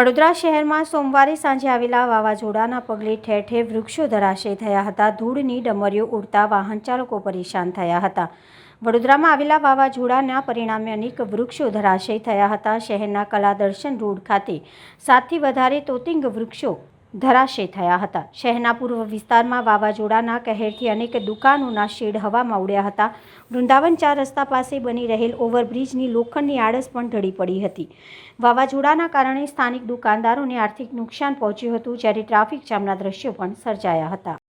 વડોદરા શહેરમાં સોમવારે સાંજે આવેલા વાવાઝોડાના પગલે ઠેર ઠેર વૃક્ષો ધરાશયી થયા હતા। ધૂળની ડમરીઓ ઉડતા વાહન ચાલકો પરેશાન થયા હતા। વડોદરામાં આવેલા વાવાઝોડાના પરિણામે અનેક વૃક્ષો ધરાશયી થયા હતા। શહેરના કલાદર્શન રોડ ખાતે 7થી વધારે તોતિંગ વૃક્ષો ધરાશયી થયા હતા। શહેરના પૂર્વ વિસ્તારમાં વાવાઝોડાના કહેરથી અનેક દુકાનોના શેડ હવામાં ઉડ્યા હતા। વૃંદાવન 4 રસ્તા પાસે બની રહેલ ઓવરબ્રિજની લોખંડની આડસ પણ ઢળી પડી હતી। વાવાઝોડાના કારણે સ્થાનિક દુકાનદારોને આર્થિક નુકસાન પહોંચ્યું હતું, જ્યારે ટ્રાફિક જામના દ્રશ્યો પણ સર્જાયા હતા।